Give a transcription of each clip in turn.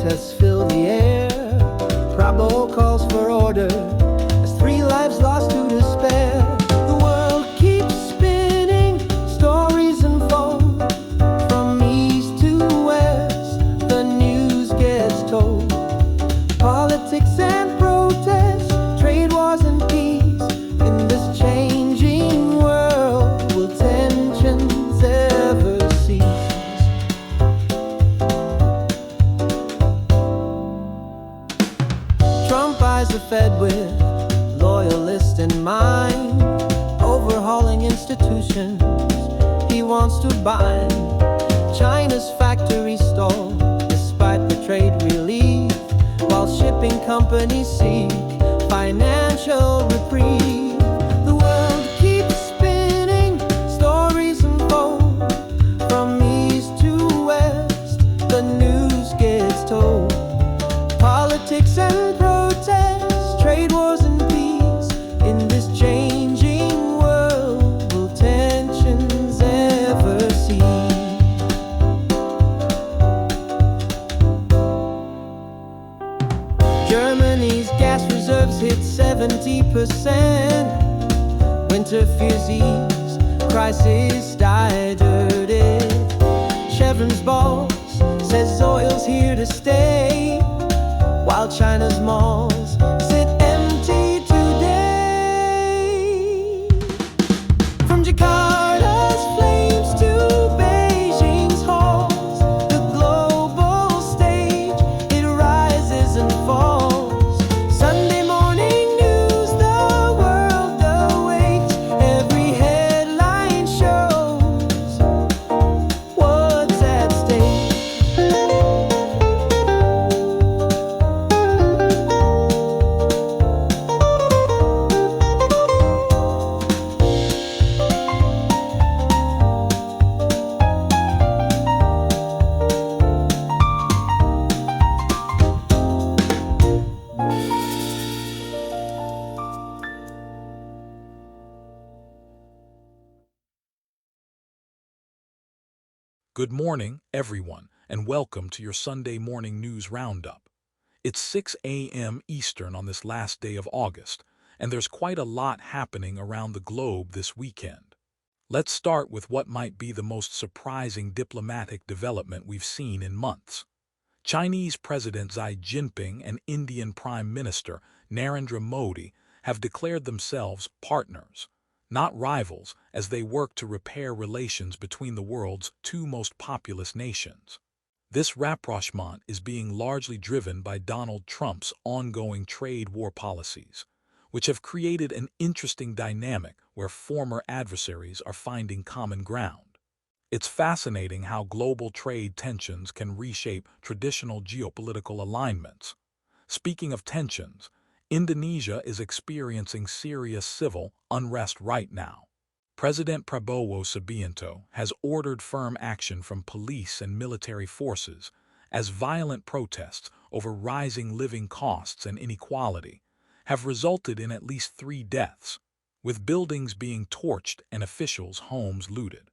protests fill the air. Prabowo calls for order as 3 lives lost to despair. The world keeps spinning, stories unfold. From east to west, the news gets told. Politics and protests, trade wars and peace. In this changing world, will tensions ever cease? Trump eyes the Fed with loyalists in mind, overhauling institutions he wants to bind. China's factories stall despite the trade relief, while shipping companies seek financial reprieve. The world keeps spinning, stories unfold. From east to west, the news gets told. Politics and protests, trade wars and peace. In this changing world, will tensions ever cease? Germany's gas reserves hit 70%. Winter fears ease, crisis diverted. Chevron's boss says oil's here to stay, while China's malls sit empty today. From Jakarta's flames to Beijing's halls, the global stage, it rises and falls. Sunday morning news, the world awaits. Every headline shows what's at stake. Good morning, everyone, and welcome to your Sunday morning news roundup. It's 6 a.m. Eastern on this last day of August, and there's quite a lot happening around the globe this weekend. Let's start with what might be the most surprising diplomatic development we've seen in months. Chinese President Xi Jinping and Indian Prime Minister Narendra Modi have declared themselves partners, not rivals, as they work to repair relations between the world's 2 most populous nations. This rapprochement is being largely driven by Donald Trump's ongoing trade war policies, which have created an interesting dynamic where former adversaries are finding common ground. It's fascinating how global trade tensions can reshape traditional geopolitical alignments. Speaking of tensions, Indonesia is experiencing serious civil unrest right now. President Prabowo Subianto has ordered firm action from police and military forces as violent protests over rising living costs and inequality have resulted in at least 3 deaths, with buildings being torched and officials' homes looted.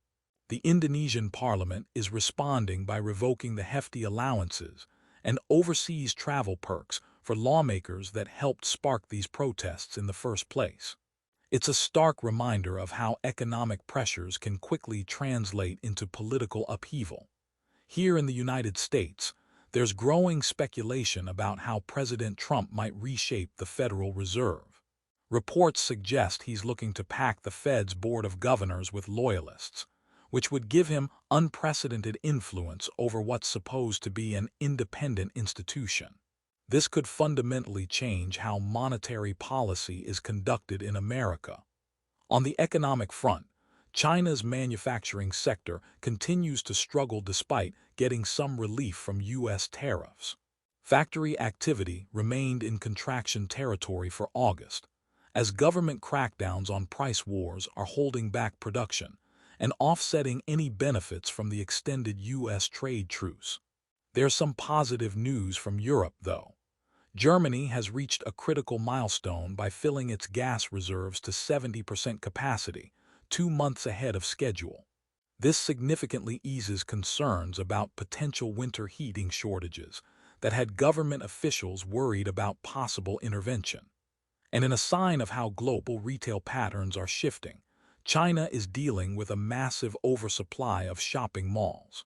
The Indonesian parliament is responding by revoking the hefty allowances and overseas travel perks for lawmakers that helped spark these protests in the first place. It's a stark reminder of how economic pressures can quickly translate into political upheaval. Here in the United States, there's growing speculation about how President Trump might reshape the Federal Reserve. Reports suggest he's looking to pack the Fed's Board of Governors with loyalists, which would give him unprecedented influence over what's supposed to be an independent institution. This could fundamentally change how monetary policy is conducted in America. On the economic front, China's manufacturing sector continues to struggle despite getting some relief from U.S. tariffs. Factory activity remained in contraction territory for August, as government crackdowns on price wars are holding back production and offsetting any benefits from the extended U.S. trade truce. There's some positive news from Europe, though. Germany has reached a critical milestone by filling its gas reserves to 70% capacity, 2 months ahead of schedule. This significantly eases concerns about potential winter heating shortages that had government officials worried about possible intervention. And in a sign of how global retail patterns are shifting, China is dealing with a massive oversupply of shopping malls.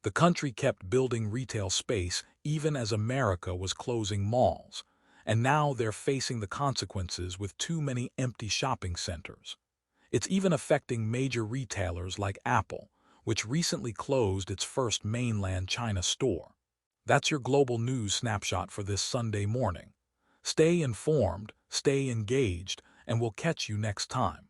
The country kept building retail space even as America was closing malls, and now they're facing the consequences with too many empty shopping centers. It's even affecting major retailers like Apple, which recently closed its first mainland China store. That's your global news snapshot for this Sunday morning. Stay informed, stay engaged, and we'll catch you next time.